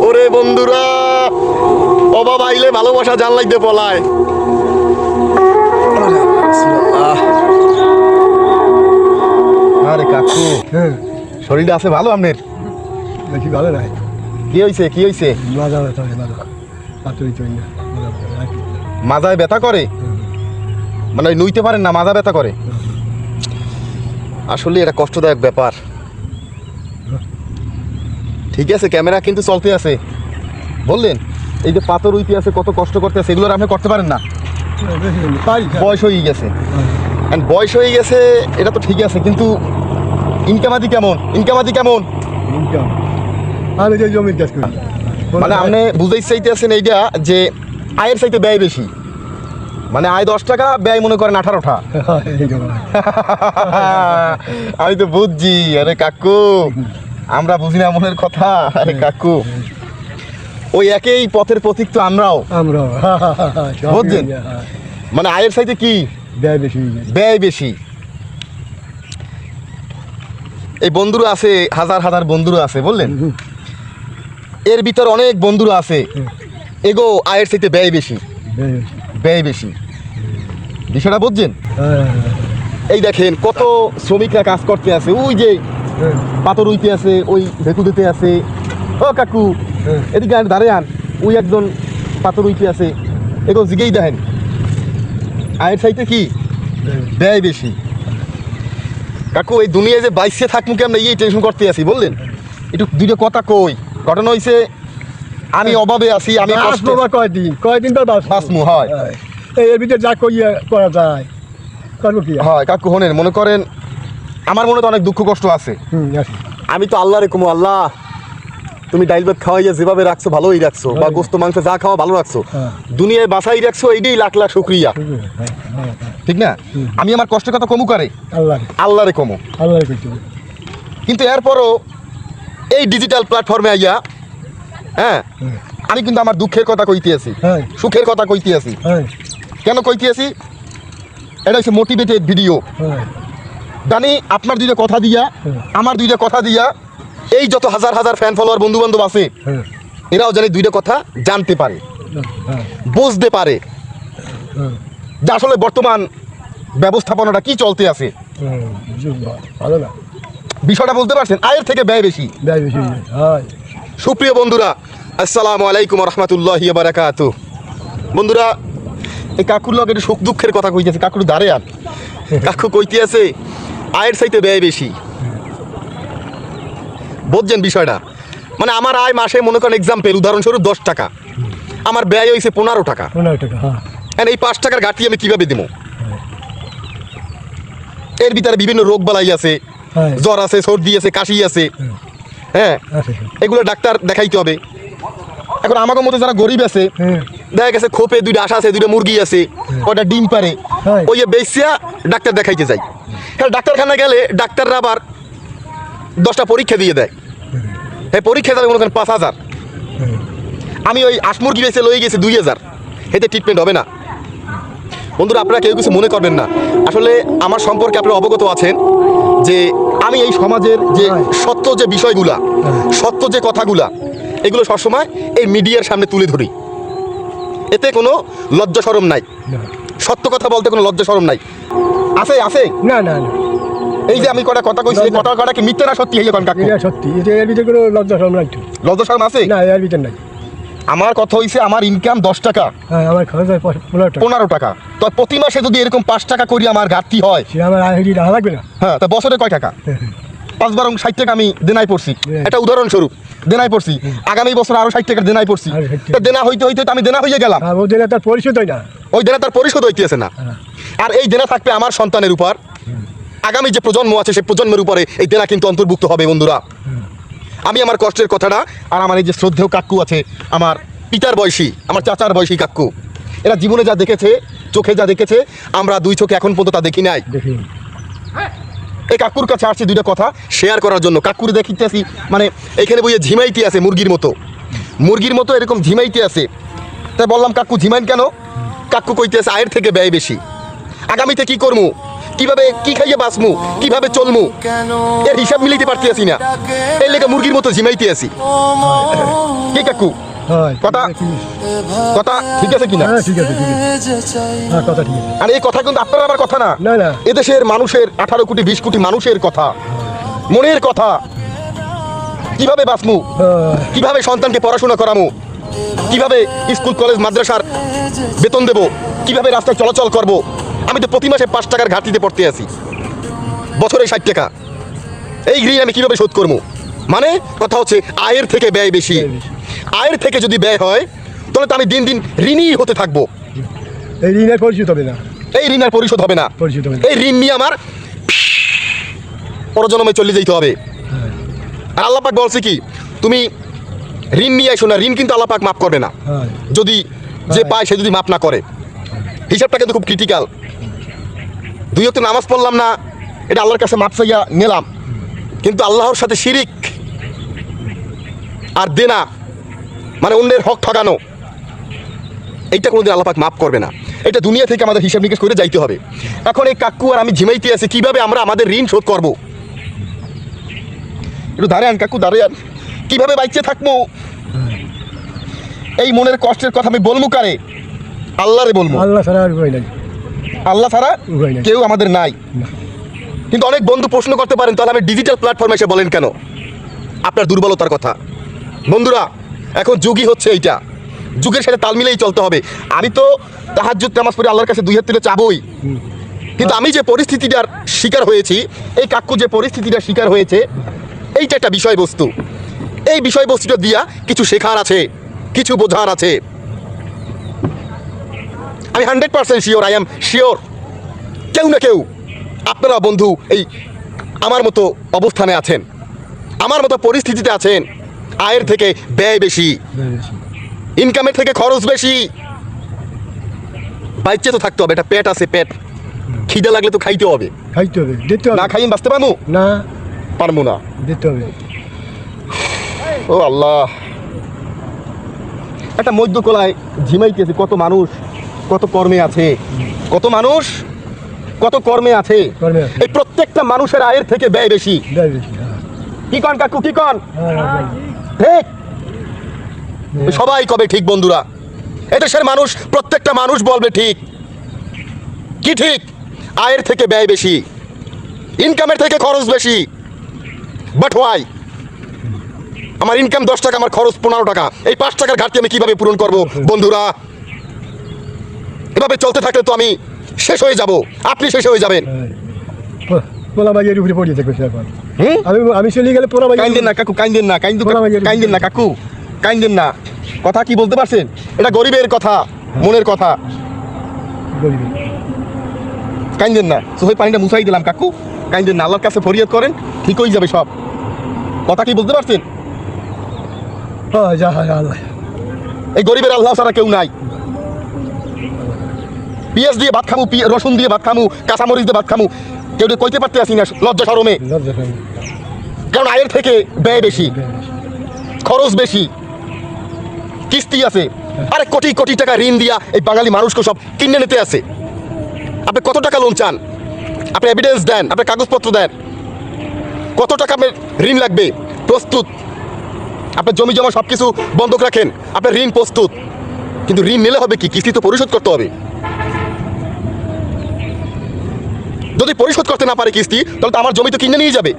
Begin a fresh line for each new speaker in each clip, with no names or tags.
ওরে বন্ধুরা, অভাব আইলে ভালোবাসা জানলাইতে পলায়। আরে কাকু, শরীরটা আছে ভালো আপনার?
বেশি ভালো নাই।
কি হয়েছে, কি হয়েছে?
মাজা ব্যথা হয়, মাজা পাতুরি চই না,
মাজায় ব্যথা করে? মানে নুইতে পারেন না, মাজা ব্যথা করে? আসলে এটা কষ্টদায়ক ব্যাপার। ঠিক আছে, ক্যামেরা কিন্তু চলতে আছে বললেন। এই যে পাথর উইতে আছে, কত কষ্ট করতে আছে, এগুলো আপনি করতে পারেন না? বয়স হয়ে গেছে, বয়স হয়ে গেছে, এটা তো ঠিক আছে, কিন্তু ইনকামাদি কেমন? ইনকামাদি কেমন?
আমি যে জমির চাষ করি।
মানে আপনি বুঝাই চাইতে আছেন এইটা যে আয়ের চাইতে ব্যয় বেশি। মানে আয় 10 টাকা, ব্যয় মনে করেন 18টা। আমি তো বুঝছি। আরে কাকু, আমরা বুঝি না মনের কথা। আরে কাকু, ওই একই পথের প্রতীক তো আমরাও। বুঝছেন? মানে আয়ের চাইতে কি
ব্যয় বেশি,
ব্যয় বেশি। এই বন্ধুরা আছে, হাজার হাজার বন্ধুরা আছে বললেন, এর ভিতর অনেক বন্ধুরা আছে এগো আয়ের চাইতে ব্যয় বেশি, ব্যয় বেশি। বিষয়টা বুঝছেন? এই দেখেন কত শ্রমিকরা কাজ করতে আছে, ওই যে পাথর উইতে আছে, ওই ভেকু দিতে আছে। ও কাকু, এদিকে দাঁড়ান, ওই একজন পাথর উইতে আছে, এগো জিগেই দেখেন আয়ের চাইতে কি ব্যয় বেশি। কাকু, এই দুনিয়ায় যে বাইসে থাকবো কেমন, এই টেনশন করতে আছি বললেন। একটু দুটো কথা কই। ঘটনা হয়েছে, আমি অভাবে আছি, আমি
কয়দিন তো
বাসমু হয়।
এর ভিতরে যা করা যায় করবো কি
হয়। কাকু হনেন, মনে করেন আমার মনে তো অনেক দুঃখ কষ্ট আছে। আমি তো আল্লাহ রেখো, আল্লাহ তুমি ডাইল ভাত খাওয়াইয়া যেভাবে রাখছো ভালোই রাখছো, বা গোস্ত মাংস যা খাওয়া ভালো রাখছো, দুনিয়ায় বাসাই রাখছো, এইটাই লাখ লাখ শুক্রিয়া। ঠিক না? আমি আমার কষ্টের কথা কমু করে আল্লাহ রে কমু, কিন্তু এরপরও এই ডিজিটাল প্ল্যাটফর্মে আইয়া, হ্যাঁ, আমি কিন্তু আমার দুঃখের কথা কইতে আছি, সুখের কথা কইতে আছি। কেন কইতে আছি? এটা হচ্ছে মোটিভেটেড ভিডিও। জানি আপনার দুইটা কথা দিয়া, আমার দুইটা কথা দিয়া, এই যত হাজার হাজার ফ্যান ফলোয়ার বন্ধু বান্ধব আছে, এরাও জানি দুইটা কথা জানতে পারে, বুঝতে পারে যে আসলে বর্তমান ব্যবস্থাপনাটা কি চলতে আছে। বিষয়টা বলতে পারছেন? আয়ের থেকে ব্যয় বেশি। সুপ্রিয় বন্ধুরা, আসসালামু আলাইকুম রহমতুল্লাহি ওয়া বারাকাতুহু। বন্ধুরা, এই কাকুর লোক একটু সুখ দুঃখের কথা কইতেছে। কাকুর দাঁড়ে আন। কাকু কইতে আছে আয়ের চাইতে ব্যয় বেশি। বুঝছেন বিষয়টা? মানে আমার আয় মাসে মনে করেন এক্সাম্পল, উদাহরণস্বরূপ 10 টাকা, আমার ব্যয় হয়েছে 15 টাকা। এই 5 টাকার ঘাটতি আমি কিভাবে দেবো? এর ভিতরে বিভিন্ন রোগ বালাই আছে, জ্বর আছে, সর্দি আছে, কাশি আছে, হ্যাঁ, এগুলো ডাক্তার দেখাইতে হবে। এখন আমাকে মতো যারা গরিব আছে, দেখা গেছে খোপে 2টা আশা আছে, 2টা মুরগি আছে, ওটা ডিম পারে, ওই বেসিয়া ডাক্তার দেখাইতে যাই। কারণ ডাক্তারখানা গেলে ডাক্তাররা আবার 10টা পরীক্ষা দিয়ে দেয়। হ্যাঁ, পরীক্ষা যাবে মনে করেন 5,000, আমি ওই আশ মুরগি বেসে লয়ে গেছি 2,000, এতে ট্রিটমেন্ট হবে না। বন্ধুরা, আপনারা কেউ কিছু মনে করবেন না। আসলে আমার সম্পর্কে আপনারা অবগত আছেন যে আমি এই সমাজের যে সত্য যে বিষয়গুলা, সত্য যে কথাগুলা, এগুলো সবসময় এই মিডিয়ার সামনে তুলে ধরি। এতে কোনো লজ্জা শরম নাই, সত্য কথা বলতে কোনো লজ্জা শরম নাই। আছে আছে
না না না,
এই যে আমি কটা কথা কইছি, কথা কি মিথ্যা না সত্যি? এই কোন কাকু
সত্যি, এর ভিতরে কোনো লজ্জা শরম নাই।
লজ্জা শরম আছে
না, এর ভিতরে নাই।
আমার কথা হইছে আমার ইনকাম 10 টাকা,
আমার খরচ হয়
15 টাকা। তো প্রতি মাসে যদি এরকম 5 টাকা করি আমার ঘাটতি হয়,
আমার লাগবে না।
হ্যাঁ, তা বছরে কয় টাকা? 5 60 টাকা আমি দেনাই পড়ছি। এটা উদাহরণস্বরূপ দেনাই পড়ছি। আগামী বছর আরো 60 টাকা দেনাই পড়ছি। দেনা হইতে হইতে আমি দেনা হয়ে গেলাম।
ওই দেনা তার পরিশোধ হয় না,
ওই দেনা তার পরিশোধ হইতেছে না। আর এই দেনা থাকবে আমার সন্তানের উপর, আগামী যে প্রজন্ম আছে সেই প্রজন্মের উপরে এই দেনা কিন্তু অন্তর্ভুক্ত হবে। বন্ধুরা, আমি আমার কষ্টের কথাটা, আর আমার এই যে শ্রদ্ধেয় কাকু আছে, আমার পিতার বয়সী, আমার চাচার বয়সী কাকু, এরা জীবনে যা দেখেছে, চোখে যা দেখেছে, আমরা 2 চোখে এখন পর্যন্ত তা দেখি নাই। এই কাকুর কাছে আসছি 2টা কথা শেয়ার করার জন্য। কাকুর দেখিতে আসি, মানে এখানে বইয়ে ঝিমাইতে আছে মুরগির মতো, মুরগির মতো এরকম ঝিমাইতে আছে। তাই বললাম কাকু ঝিমাইন কেন? কাকু কইতে আছে আয়ের থেকে ব্যয় বেশি। আগামীতে কি করবো, কিভাবে কি খাইয়ে বাঁচমু, কিভাবে চলমু, এর হিসাব মিলাইতে পারতেছি না। এর লেগে মুরগির মতো ঝিমাইতে আছি। কি কাকু
হয়
কথা কথা ঠিক আছে কিনা?
হ্যাঁ ঠিক আছে ঠিক আছে হ্যাঁ কথা ঠিক আছে
আর এই কথা কিন্তু আপনার আমার কথা না,
না না
এদেশের মানুষের 18 কোটি 20 কোটি মানুষের কথা, মনের কথা। কিভাবে বাঁচমু, কিভাবে সন্তানকে পড়াশোনা করামু, কিভাবে স্কুল কলেজ মাদ্রাসার বেতন দেব, কিভাবে রাস্তায় চলাচল করব। আমি তো প্রতি মাসে 5 টাকার ঘাটতিতে পড়তে আছি, বছরে 60 টাকা। এই ঋণ আমি কিভাবে শোধ করবো? মানে কথা হচ্ছে আয়ের থেকে ব্যয় বেশি। আয়ের থেকে যদি ব্যয় হয় তাহলে তো আমি দিন দিন ঋণই হতে থাকবো।
এই ঋণের পরিশোধ হবে না,
এই ঋণ আর পরিশোধ হবে না।
পরিশোধ হবে না।
এই ঋণ নিয়ে আমার পরজন্মে চলে যেতে হবে। আর আল্লাহ পাক বলছে কি, তুমি ঋণ নিয়ে আসো না, ঋণ কিন্তু আল্লাহ পাক মাফ করবে না।
হ্যাঁ
যদি যে পায় সে যদি মাফ না করে। হিসাবটা কিন্তু খুব ক্রিটিক্যাল। 2 ওয়াক্ত নামাজ পড়লাম না, এটা আল্লাহর কাছে মাফ চাইয়া নিলাম, কিন্তু আল্লাহর সাথে শিরিক আর দেনা, মানে অন্যের হক ঠকানো, এইটা কোনোদিন আল্লাহ পাক মাফ করবে না। এটা দুনিয়া থেকে আমাদের হিসাব নিকেশ করে যাইতে হবে। এখন এই কাকু আর আমি ঝিমাইতে আছি, কিভাবে আমরা আমাদের ঋণ শোধ করব? একটু দাঁড়ান কাকু, দাঁড়ান। কিভাবে বাইচে থাকবো? এই মনের কষ্টের কথা আমি বলবো কারে? আল্লাহরে বলবো।
আল্লাহ ছাড়া আর উপায় নাই,
আল্লাহ ছাড়া
উপায় নাই।
কেউ আমাদের নাই।
না।
কিন্তু অনেক বন্ধু প্রশ্ন করতে পারেন, তাহলে আমি ডিজিটাল প্ল্যাটফর্মে এসে বলেন কেন আপনার দুর্বলতার কথা? বন্ধুরা, এখন যুগই হচ্ছে এইটা, যুগের সাথে তাল মিলেই চলতে হবে। আমি তো তাহাজ্জুদ নামাজ পড়ে আল্লাহর কাছে 2 হাত তুলে চাবই, কিন্তু আমি যে পরিস্থিতিটার শিকার হয়েছি, এই কাকু যে পরিস্থিতিটার শিকার হয়েছে, এইটা একটা বিষয়বস্তু। এই বিষয়বস্তুটা দিয়া কিছু শেখার আছে, কিছু বোঝার আছে। আমি 100% শিওর, আই এম শিওর, কেউ না কেউ আপনারা বন্ধু এই আমার মতো অবস্থানে আছেন, আমার মতো পরিস্থিতিতে আছেন। আয়ের থেকে ব্যয় বেশি, ইনকামের থেকে খরচ বেশি। বাইচে তো থাকতে হবে, একটা পেট আছে, পেট খিদে লাগলে তো খাইতে হবে।
খাইতে হবে, দিতে হবে
না খাইয়ে বাঁচতে পারবো
না,
পারবো না।
দিতে হবে।
ও আল্লাহ, একটা মধ্যকলায় ঝিমাইতেছে। কত মানুষ কত কর্মে আছে, কত মানুষ কত কর্মে আছে।
কর্মে আছে।
এই প্রত্যেকটা মানুষের আয়ের থেকে ব্যয় বেশি।
দেয় বেশি, হ্যাঁ।
কি কন কাকু, কি কন?
হ্যাঁ, হ্যাঁ,
ঠিক
হ্যাঁ।
সবাই কবে ঠিক বন্ধুরা, এদেশের মানুষ প্রত্যেকটা মানুষ বলবে ঠিক। কি ঠিক? আয়ের থেকে ব্যয় বেশি, ইনকামের থেকে খরচ বেশি। But why? আমার ইনকাম 10 টাকা, আমার খরচ 15 টাকা। এই 5 টাকার ঘাটতি আমি কিভাবে পূরণ করব? বন্ধুরা, এভাবে চলতে থাকলে তো আমি শেষ হয়ে যাব, আপনি শেষ হয়ে যাবেন।
পোলা মাইয়ের উপরে পড়িয়ে থাকবে সে এখন।
হুম?
আমি চলে গেলে পোলা মাইয়ের
কাইন্দেন না কাকু, কাইন্দেন না, কাইন্দেন না কাকু, কাইন্দেন না। কথা কি বলতে পারছেন? এটা গরিবের কথা, মনের কথা।
গরিব।
কাইন্দেন না। সোহেব পানিটা মুছাই দিলাম কাকু, কাইন্দেন না। আল্লাহর কাছে ফরিয়াদ করেন, ঠিক হয়ে যাবে সব। কথা কি বলতে পারছেন?
হ্যাঁ, যা হয় আল্লাহ।
এই গরিবের আল্লাহ ছাড়া কেউ নাই। পেঁয়াজ দিয়ে ভাত খামু, রসুন দিয়ে ভাত খামু, কাঁচামরিচ দিয়ে ভাত খামু, কেউ কইতে পারতে আসি না লজ্জা শরমে।
লজ্জা পাই।
কারণ আয়ের থেকে ব্যয় বেশি, খরচ বেশি, কিস্তি আছে। আরে কোটি কোটি টাকা ঋণ দিয়া এই বাঙালি মানুষকে সব কিনে নিতে আছে। আপনি কত টাকা লোন চান? আপনি এভিডেন্স দেন, আপনি কাগজপত্র দেন। কত টাকা আপনার ঋণ লাগবে? প্রস্তুত। আপনার জমি জমা সব কিছু বন্ধক রাখেন, আপনার ঋণ প্রস্তুত। কিন্তু ঋণ নিলে হবে কি? কিস্তি তো পরিশোধ করতে হবে। যদি পরিশোধ করতে না পারে কিস্তি, তাহলে তো আমার জমি তো কিনে নিয়ে যাবে।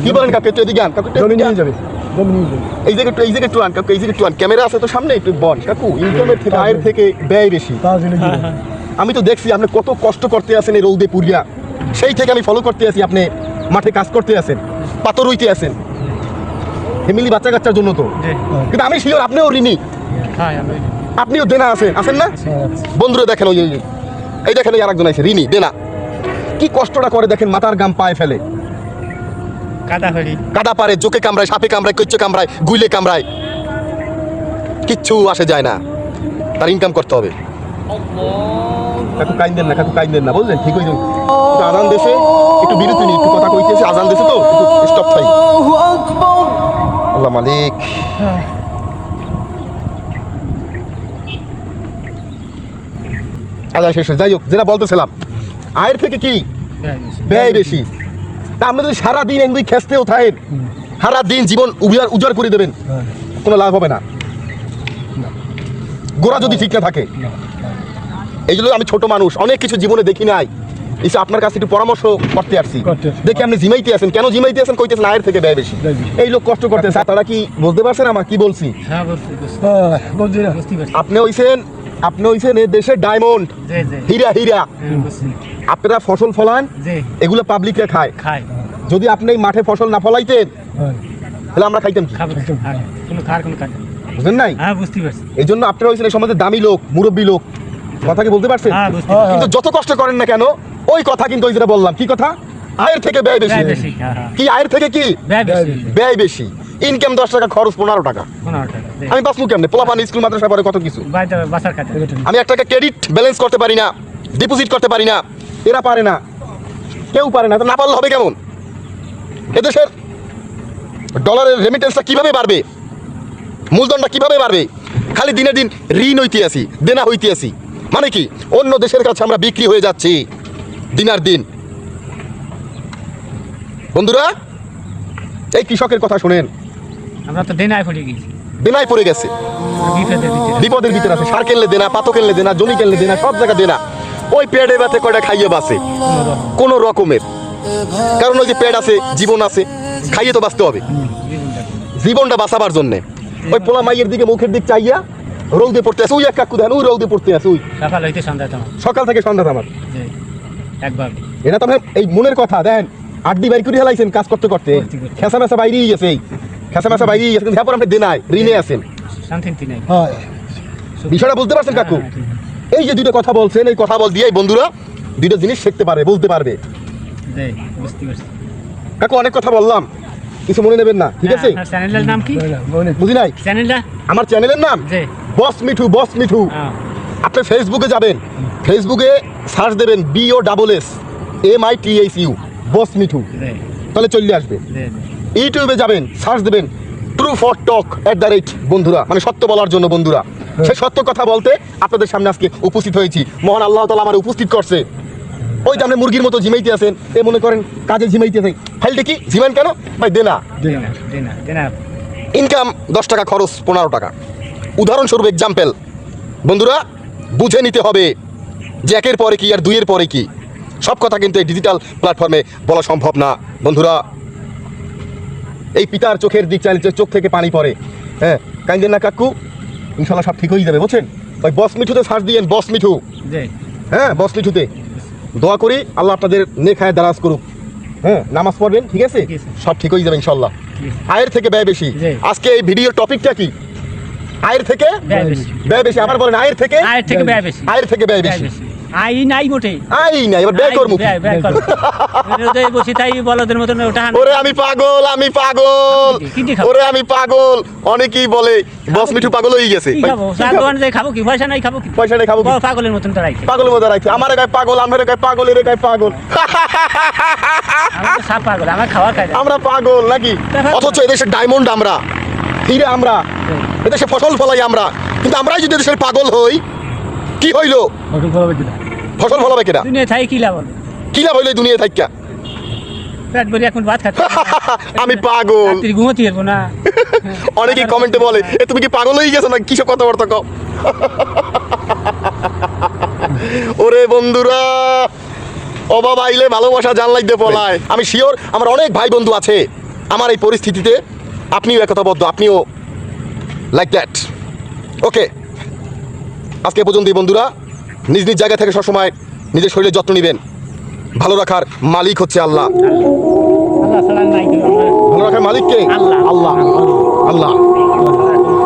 কি বলেন কাকু? একটু এদিকে আন কাকু, একটু
জমি
এদিকে আন।
নিয়ে যাবে, জমি নিয়ে যাবে।
এই জায়গায় একটু, এই জায়গায় একটু আন কাকু, এই জায়গায় একটু আন। ক্যামেরা আছে তো সামনে, একটু বল কাকু। ইনকামের থেকে আয়ের থেকে ব্যয় বেশি।
তার জন্য কি?
আমি তো দেখছি আপনি কত কষ্ট করতে আছেন এই রৌদে পুরিয়া। সেই থেকে আমি ফলো করতে আছি, আপনি মাঠে কাজ করতে আছেন, পাথর রইতে আছেন, ফ্যামিলি বাচ্চা কাচ্চার জন্য তো। কিন্তু আমি শিওর আপনিও ঋণী, আপনিও দেনা আছেন, আছেন না? বন্ধুরা দেখেন, ওই এই দেখেন, ওই আরেকজন আছে ঋণী, দেনা। কি কষ্টটা করে দেখেন, মাথার গাম পায়ে ফেলে, কাদা পারে, জোকে কামড়ায়, সাপে কামড়ায়, কচ্চে কামড়ায়, গুইলে কামড়ায়, কিচ্ছু আসে যায় না। তার ইনকাম করতে হবে। কাকু কাইন্দেন না, কাকু কাইন্দেন না, বুঝলেন? ঠিক হয়ে যাবে। একটু আজান দেশে, একটু বিরতি নিই, একটু কথা কইতেছে, আজান দেশে তো একটু স্টপ থাই। আল্লাহ মালিক। আল্লাহ শেষ। যাই হোক, যেটা বলতেছিলাম, আয়ের থেকে কি ব্যয় বেশি। তা আপনি যদি সারাদিন এমনি খেসতেও থাকেন, সারাদিন জীবন উজাড় করে দেবেন, কোনো লাভ হবে না, গোড়া যদি ঠিক না থাকে। এই জন্য আমি ছোট মানুষ, অনেক কিছু জীবনে দেখি নাই, এসে আপনার কাছে একটু পরামর্শ করতে আসছি। দেখি আপনি জিমাইতে আছেন, কেন জিমাইতে আছেন কইতেছেন আয়ের থেকে ব্যয় বেশি। এই লোক কষ্ট করতেছে, তারা কি বুঝতে পারছেন আমার কি বলছি? আপনি হইছেন এই দেশের ডায়মন্ড, হীরা হীরা। আপনারা ফসল ফলান, এগুলো পাবলিকরা খায়। যদি আপনি এই মাঠে ফসল না ফলাইতেন তাহলে আমরা খাইতাম কি? বুঝলেন নাই? এই জন্য আপনারা হইছেন এই সমাজের দামি লোক, মুরব্বী লোক। কথা কি বলতে পারছেন? কিন্তু যত কষ্ট করেন না কেন, ওই কথা কিন্তু ওই যেটা বললাম, কি কথা? আয়ের থেকে ব্যয় বেশি। কি আয়ের থেকে কি ব্যয় বেশি? ইনকাম 10 টাকা, খরচ 15 টাকা। আমি বাঁচবো কেমনে? পোলাপান স্কুল মাদ্রাসা পড়ে কত কিছু। আমি 1 টাকা ক্রেডিট ব্যালেন্স করতে পারি না, ডিপোজিট করতে পারি না, এরা পারে না, কেউ পারে না। তো না পারলে হবে কেমন? এদেশের ডলারের রেমিটেন্সটা কিভাবে বাড়বে, মূলধনটা কিভাবে বাড়বে? খালি দিনের দিন ঋণ হইতে আসি, দেনা হইতে আসি। মানে কি? অন্য দেশের কাছে আমরা বিক্রি হয়ে যাচ্ছি দিনার দিন। বন্ধুরা, এই কৃষকের কথা শুনেন,
আমরা তো দেনায় পড়ে গেছি,
দেনায় পড়ে গেছে, বিপদের ভিতরে আছে। সার কিনলে দেনা, পাতো কিনলে দেনা, জমি কিনলে দেনা, সব জায়গা দেনা। ওই পেটে ব্যথে কয়টা খাইয়ে বাঁচে কোন রকমের, কারণ ওই যে পেট আছে, জীবন আছে, খাইয়ে তো বাঁচতে হবে। জীবনটা বাঁচাবার জন্য ওই পোলা মাইয়ের দিকে মুখের দিক চাইয়া রৌদে পড়তে আছে। ওই এক কাকু দেন, ওই রৌদে পড়তে আছে, ওই
সকাল হইতে সন্ধ্যা তোমার,
সকাল থেকে সন্ধ্যা আমার
একবার।
এটা তো এই মনের কথা দেন, আড্ডি বাইর করে হেলাইছেন কাজ করতে করতে, খেসা মেসা বাইরেই গেছে, এই খেসা মেসা বাইরেই গেছে। কিন্তু আপনি দেনায়, ঋণে আছেন। বিষয়টা বুঝতে পারছেন কাকু? এই যে দুটো কথা বলছেন, এই কথা বল দিয়ে বন্ধুরা দুটো জিনিস শিখতে পারবে, বলতে পারবে। কাকু অনেক কথা বললাম, কিছু মনে নেবেন না, ঠিক আছে?
চ্যানেলের নাম কি
বুঝি নাই?
চ্যানেলটা
আমার চ্যানেলের নাম বস মিঠু, বস মিঠু। আপনি ফেসবুকে যাবেন, ফেসবুকে সার্চ দেবেন BOSSMITHU, বস মিঠু, তাহলে চলে আসবে। ইউটিউবে যাবেন, সার্চ দেবেন ট্রু ফর টক বন্ধুরা, মানে সত্য বলার জন্য বন্ধুরা। সেই সত্য কথা বলতে আপনাদের সামনে আজকে উপস্থিত হয়েছি। মহান আল্লাহ তাআলা আমার উপস্থিত করছে। ওই যে আপনি মুরগির মতো ঝিমাইতে আছেন, এ মনে করেন কাজে ঝিমাইতে আছেন। ফাইলটা কি ঝিমান কেন ভাই? দেনা। ইনকাম 10 টাকা, খরচ 15 টাকা। উদাহরণস্বরূপ এক্সাম্পল বন্ধুরা, বুঝে নিতে হবে যে একের পরে কি আর দুইয়ের পরে কি। সব কথা কিন্তু এই ডিজিটাল প্ল্যাটফর্মে বলা সম্ভব না বন্ধুরা। এই পিতার চোখের দিক চাইলে চোখ থেকে পানি পড়ে। হ্যাঁ, কাইন্দেন না কাকু, ইনশাল্লাহ সব ঠিক হয়ে যাবে, বুঝছেন? ওই বস মিঠুতে সার্চ দিয়েন, বস মিঠু। হ্যাঁ, বস মিঠুতে দোয়া করি আল্লাহ আপনাদের নেখায় দারাজ করুক। হ্যাঁ, নামাজ পড়বেন, ঠিক আছে? সব ঠিক হয়ে যাবে ইনশাল্লাহ। আয়ের থেকে ব্যয় বেশি। আজকে এই ভিডিওর টপিকটা কি? আয়ের থেকে ব্যয় বেশি। আবার বলেন, আয়ের থেকে ব্যয় বেশি। আয়ের থেকে ব্যয় বেশি।
আই নাই মোটে,
আই নাই, এবার ব্যয় করব।
বসে তাই বলদের মতন ওটা।
ওরে আমি পাগল, আমি পাগল, ওরে আমি পাগল। অনেকেই বলে বস মিঠু পাগল হয়ে গেছে।
খাবো কি? পয়সা নাই, খাবো কি?
পয়সা নাই, খাবো কি?
পাগলের মতন তো রাখছে,
পাগলের মতো রাখছে। আমার গায়ে পাগল, আমার গায়ে পাগল, এর গায়ে পাগল।
সব পাগল, আমার খাওয়ার কাজ।
আমরা পাগল নাকি? অথচ এদেশের ডায়মন্ড আমরা, হিরে আমরা, এদেশে ফসল ফলাই আমরা। কিন্তু আমরাই যদি দেশের পাগল হই, কি হইলো? ফসল ফলাবে কেনা?
দুনিয়া থাই কি লাভ হলো?
কি লাভ হইলো দুনিয়া থাইকা?
পেট ভরে এখন ভাত খাচ্ছি।
আমি পাগল,
ঘুমোতে পারবো না।
অনেকেই কমেন্টে বলে, এ তুমি কি পাগল হয়ে গেছো না? কিসব কথাবার্তা কও। ওরে বন্ধুরা, অভাব আইলে ভালোবাসা জানলাই দিয়ে পলায়। আমি শিওর আমার অনেক ভাই বন্ধু আছে আমার এই পরিস্থিতিতে। আপনিও একতাবদ্ধ, আপনিও লাইক দ্যাট। ওকে, আজকে পর্যন্তই বন্ধুরা। নিজ নিজ জায়গা থেকে সবসময় নিজের শরীরের যত্ন নেবেন। ভালো রাখার মালিক হচ্ছে আল্লাহ। ভালো রাখার মালিক কে? আল্লাহ। আল্লাহ।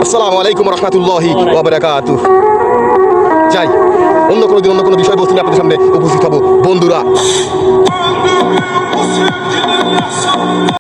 আসসালামু আলাইকুম রহমতুল্লাহি ওয়া বারাকাতুহু। যাই, অন্য কোনো দিন অন্য কোনো বিষয়বস্তু নিয়ে আপনাদের সামনে উপস্থিত হব বন্ধুরা।